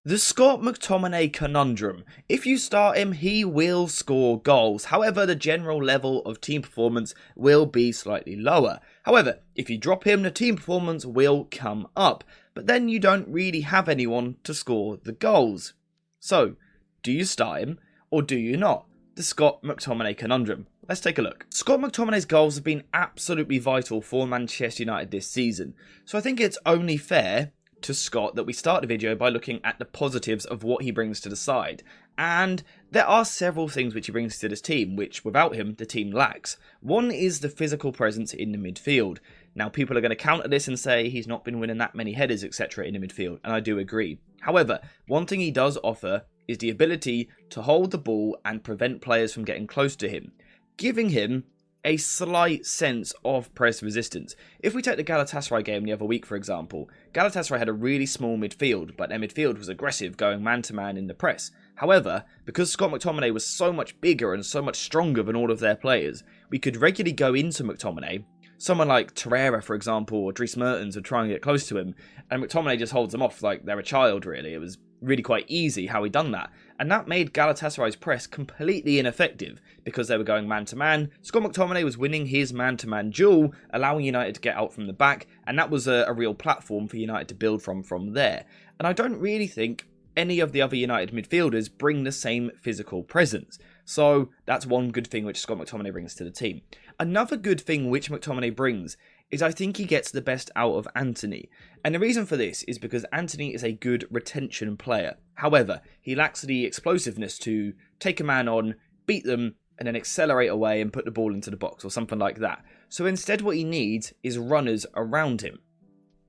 The Scott McTominay conundrum. If you start him, he will score goals. However, the general level of team performance will be slightly lower. However, if you drop him, the team performance will come up. But then you don't really have anyone to score the goals. So, do you start him or do you not? The Scott McTominay conundrum. Let's take a look. Scott McTominay's goals have been absolutely vital for Manchester United this season. So I think it's only fair to Scott that we start the video by looking at the positives of what he brings to the side. And there are several things which he brings to this team, which without him, the team lacks. One is the physical presence in the midfield. Now, people are going to counter this and say he's not been winning that many headers, etc. in the midfield, and I do agree. However, one thing he does offer is the ability to hold the ball and prevent players from getting close to him, giving him a slight sense of press resistance. If we take the Galatasaray game the other week, for example, Galatasaray had a really small midfield, but their midfield was aggressive, going man-to-man in the press. However, because Scott McTominay was so much bigger and so much stronger than all of their players, we could regularly go into McTominay. Someone like Torreira, for example, or Dries Mertens would try and get close to him, and McTominay just holds them off like they're a child, really. It was really quite easy how he done that. And that made Galatasaray's press completely ineffective because they were going man-to-man. Scott McTominay was winning his man-to-man duel, allowing United to get out from the back, and that was a real platform for United to build from there. And I don't really think any of the other United midfielders bring the same physical presence. So that's one good thing which Scott McTominay brings to the team. Another good thing which McTominay brings is I think he gets the best out of Antony. And the reason for this is because Antony is a good retention player. However, he lacks the explosiveness to take a man on, beat them, and then accelerate away and put the ball into the box or something like that. So instead what he needs is runners around him.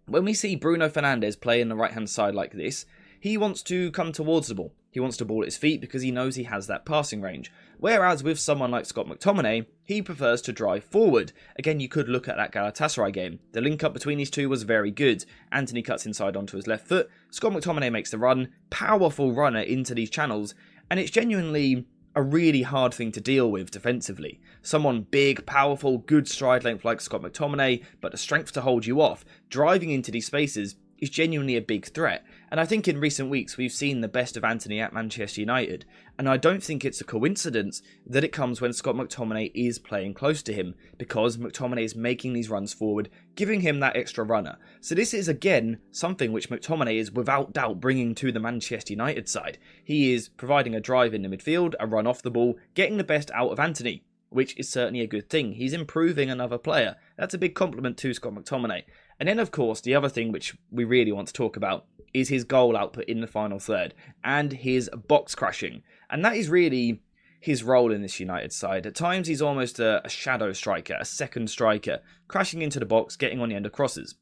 When we see Bruno Fernandez play in the right-hand side like this, he wants to come towards the ball. He wants the ball at his feet because he knows he has that passing range. Whereas with someone like Scott McTominay, he prefers to drive forward. Again, you could look at that Galatasaray game. The link up between these two was very good. Antony cuts inside onto his left foot. Scott McTominay makes the run. Powerful runner into these channels. And it's genuinely a really hard thing to deal with defensively. Someone big, powerful, good stride length like Scott McTominay, but the strength to hold you off, driving into these spaces is genuinely a big threat. And I think in recent weeks we've seen the best of Antony at Manchester United, and I don't think it's a coincidence that it comes when Scott McTominay is playing close to him, because McTominay is making these runs forward, giving him that extra runner. So this is again something which McTominay is without doubt bringing to the Manchester United side. He is providing a drive in the midfield, a run off the ball, getting the best out of Antony, which is certainly a good thing. He's improving another player. That's a big compliment to Scott McTominay. And then, of course, the other thing which we really want to talk about is his goal output in the final third and his box crashing. And that is really his role in this United side. At times, he's almost a shadow striker, a second striker, crashing into the box, getting on the end of crosses.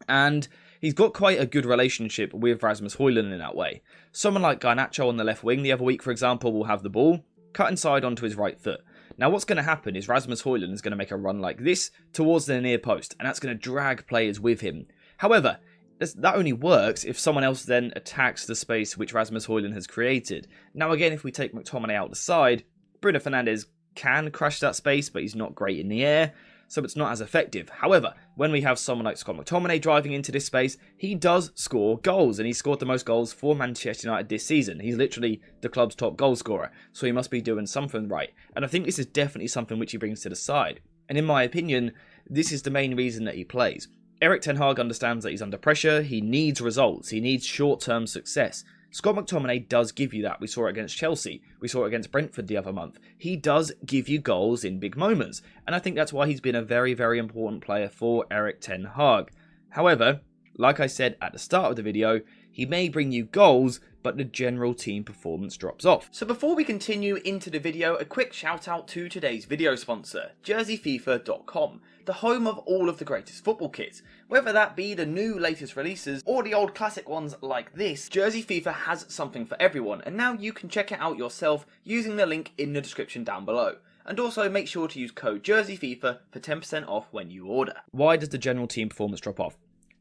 And he's got quite a good relationship with Rasmus Højlund in that way. Someone like Garnacho on the left wing the other week, for example, will have the ball, cut inside onto his right foot. Now what's going to happen is Rasmus Højlund is going to make a run like this towards the near post, and that's going to drag players with him. However, that only works if someone else then attacks the space which Rasmus Højlund has created. Now again, if we take McTominay out the side, Bruno Fernandez can crash that space, but he's not great in the air, so it's not as effective. However, when we have someone like Scott McTominay driving into this space, he does score goals, and he's scored the most goals for Manchester United this season. He's literally the club's top goal scorer, so he must be doing something right. And I think this is definitely something which he brings to the side. And in my opinion, this is the main reason that he plays. Erik ten Hag understands that he's under pressure, he needs results, he needs short-term success. Scott McTominay does give you that. We saw it against Chelsea. We saw it against Brentford the other month. He does give you goals in big moments. And I think that's why he's been a very, very important player for Erik ten Hag. However, like I said at the start of the video, he may bring you goals, but the general team performance drops off. So before we continue into the video, a quick shout out to today's video sponsor, JerseyFIFA.com, the home of all of the greatest football kits. Whether that be the new latest releases or the old classic ones like this, Jersey FIFA has something for everyone, and now you can check it out yourself using the link in the description down below. And also make sure to use code JerseyFIFA for 10% off when you order. Why does the general team performance drop off?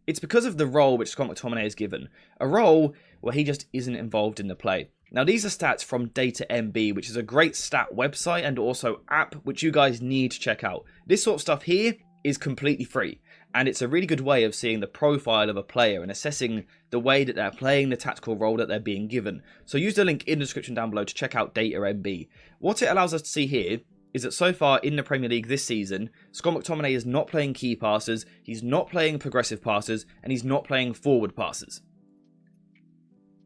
It's because of the role which Scott McTominay is given. A role where he just isn't involved in the play. Now these are stats from DataMB, which is a great stat website and also app which you guys need to check out. This sort of stuff here is completely free. And it's a really good way of seeing the profile of a player and assessing the way that they're playing, the tactical role that they're being given. So use the link in the description down below to check out Data MB. What it allows us to see here is that so far in the Premier League this season, Scott McTominay is not playing key passes, he's not playing progressive passes, and he's not playing forward passes.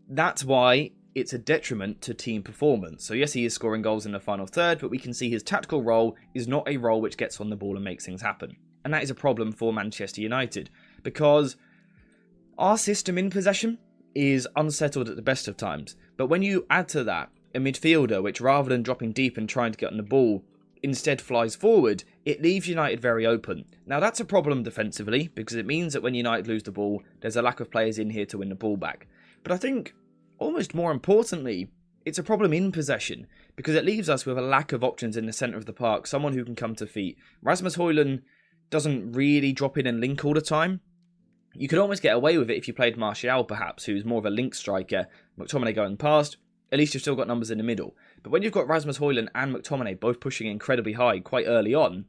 That's why it's a detriment to team performance. So yes, he is scoring goals in the final third, but we can see his tactical role is not a role which gets on the ball and makes things happen. And that is a problem for Manchester United, because our system in possession is unsettled at the best of times. But when you add to that a midfielder which, rather than dropping deep and trying to get on the ball, instead flies forward, it leaves United very open. Now that's a problem defensively, because it means that when United lose the ball, there's a lack of players in here to win the ball back. But I think, almost more importantly, it's a problem in possession, because it leaves us with a lack of options in the centre of the park, someone who can come to feet. Rasmus Højlund doesn't really drop in and link all the time. You could almost get away with it if you played Martial, perhaps, who's more of a link striker. McTominay going past, at least you've still got numbers in the middle. But when you've got Rasmus Højlund and McTominay both pushing incredibly high quite early on,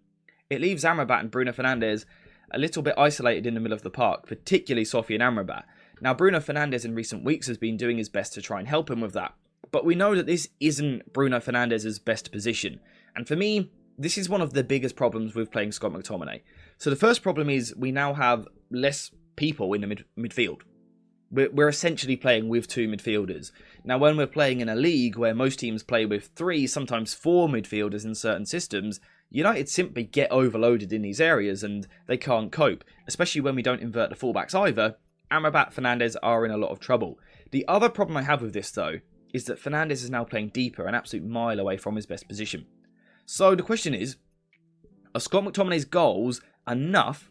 it leaves Amrabat and Bruno Fernandez a little bit isolated in the middle of the park, particularly Sophie and Amrabat. Now, Bruno Fernandez in recent weeks has been doing his best to try and help him with that. But we know that this isn't Bruno Fernandez's best position. And for me, this is one of the biggest problems with playing Scott McTominay. So the first problem is we now have less people in the midfield. We're essentially playing with two midfielders. Now, when we're playing in a league where most teams play with 3, sometimes 4 midfielders in certain systems, United simply get overloaded in these areas and they can't cope, especially when we don't invert the fullbacks either. Amrabat, Fernandez are in a lot of trouble. The other problem I have with this, though, is that Fernandez is now playing deeper, an absolute mile away from his best position. So the question is, are Scott McTominay's goals enough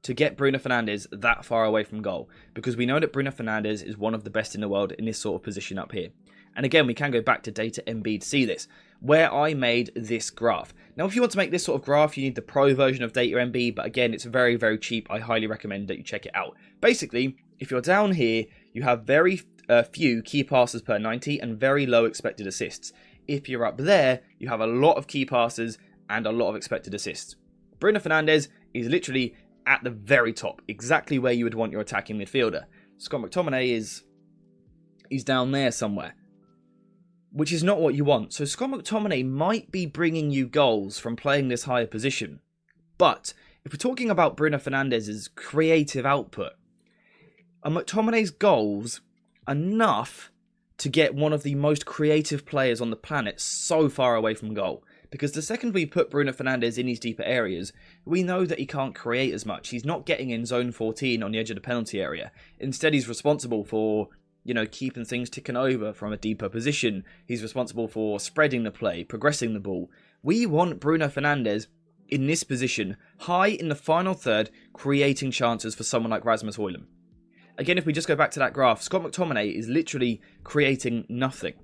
to get Bruno Fernandez that far away from goal? Because we know that Bruno Fernandez is one of the best in the world in this sort of position up here. And again, we can go back to Data MB to see this, where I made this graph. Now, if you want to make this sort of graph, you need the pro version of Data MB, but again, it's very, very cheap. I highly recommend that you check it out. Basically, if you're down here, you have very few key passes per 90 and very low expected assists. If you're up there, you have a lot of key passes and a lot of expected assists. Bruno Fernandez is literally at the very top, exactly where you would want your attacking midfielder. Scott McTominay he's down there somewhere, which is not what you want. So Scott McTominay might be bringing you goals from playing this higher position. But if we're talking about Bruno Fernandez's creative output, are McTominay's goals enough to get one of the most creative players on the planet so far away from goal? Because the second we put Bruno Fernandez in these deeper areas, we know that he can't create as much. He's not getting in zone 14 on the edge of the penalty area. Instead, he's responsible for, keeping things ticking over from a deeper position. He's responsible for spreading the play, progressing the ball. We want Bruno Fernandez in this position, high in the final third, creating chances for someone like Rasmus Højlund. Again, if we just go back to that graph, Scott McTominay is literally creating nothing.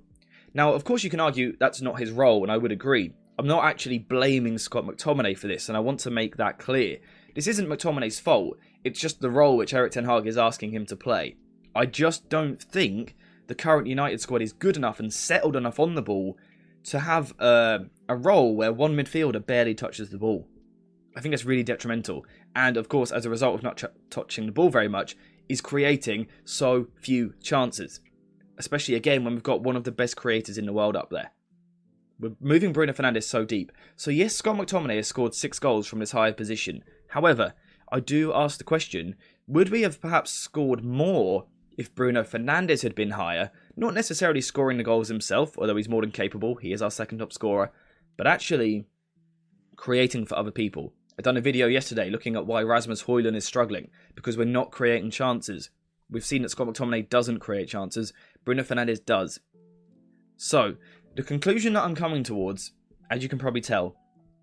Now, of course, you can argue that's not his role, and I would agree. I'm not actually blaming Scott McTominay for this, and I want to make that clear. This isn't McTominay's fault, it's just the role which Erik ten Hag is asking him to play. I just don't think the current United squad is good enough and settled enough on the ball to have a role where one midfielder barely touches the ball. I think that's really detrimental, and of course, as a result of not touching the ball very much, is creating so few chances. Especially again when we've got one of the best creators in the world up there. We're moving Bruno Fernandez so deep. So yes, Scott McTominay has scored 6 goals from this higher position. However, I do ask the question, would we have perhaps scored more if Bruno Fernandez had been higher? Not necessarily scoring the goals himself, although he's more than capable. He is our second top scorer. But actually creating for other people. I've done a video yesterday looking at why Rasmus Højlund is struggling, because we're not creating chances. We've seen that Scott McTominay doesn't create chances. Bruno Fernandez does. So, the conclusion that I'm coming towards, as you can probably tell,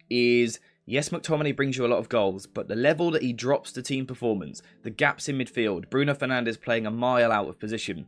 is yes, McTominay brings you a lot of goals, but the level that he drops the team performance, the gaps in midfield, Bruno Fernandez playing a mile out of position,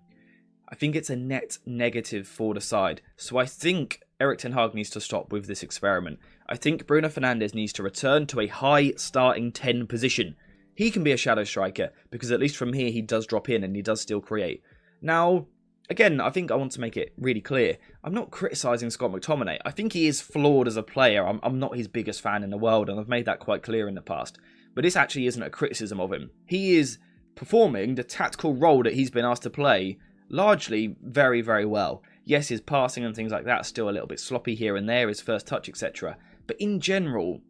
I think it's a net negative for the side. So I think Erik ten Hag needs to stop with this experiment. I think Bruno Fernandez needs to return to a high starting 10 position. He can be a shadow striker, because at least from here he does drop in and he does still create. Now, again, I think I want to make it really clear. I'm not criticising Scott McTominay. I think he is flawed as a player. I'm not his biggest fan in the world, and I've made that quite clear in the past. but this actually isn't a criticism of him. He is performing the tactical role that he's been asked to play largely very, very well. Yes, his passing and things like that are still a little bit sloppy here and there, his first touch, etc. But in general,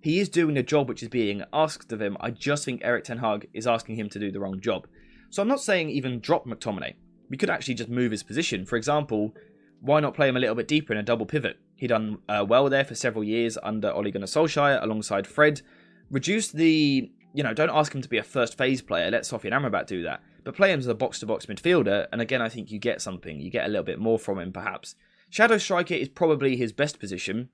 he is doing the job which is being asked of him. I just think Erik ten Hag is asking him to do the wrong job. So I'm not saying even drop McTominay. We could actually just move his position. For example, why not play him a little bit deeper in a double pivot? He done well there for several years under Ole Gunnar Solskjaer alongside Fred. Reduce the, don't ask him to be a first phase player. Let Sofian Amrabat do that. But play him as a box-to-box midfielder, and again, I think you get something. You get a little bit more from him, perhaps. Shadow striker is probably his best position,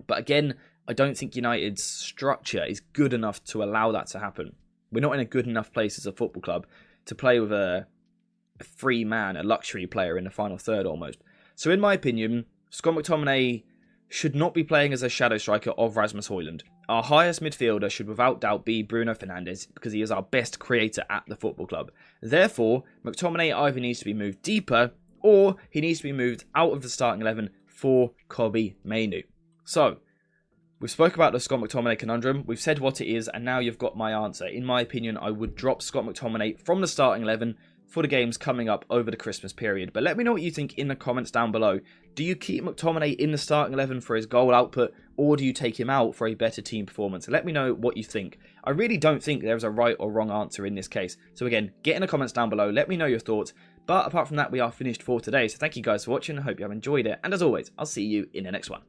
but again, I don't think United's structure is good enough to allow that to happen. We're not in a good enough place as a football club to play with a free man, a luxury player in the final third almost. So in my opinion, Scott McTominay should not be playing as a shadow striker of Rasmus Højlund. Our highest midfielder should without doubt be Bruno Fernandez because he is our best creator at the football club. Therefore, McTominay either needs to be moved deeper or he needs to be moved out of the starting 11 for Kobbie Mainoo. So, we've spoke about the Scott McTominay conundrum, we've said what it is, and now you've got my answer. In my opinion, I would drop Scott McTominay from the starting 11 for the games coming up over the Christmas period. But let me know what you think in the comments down below. Do you keep McTominay in the starting 11 for his goal output, or do you take him out for a better team performance? Let me know what you think. I really don't think there's a right or wrong answer in this case. So again, get in the comments down below, let me know your thoughts. But apart from that, we are finished for today. So thank you guys for watching, I hope you have enjoyed it. And as always, I'll see you in the next one.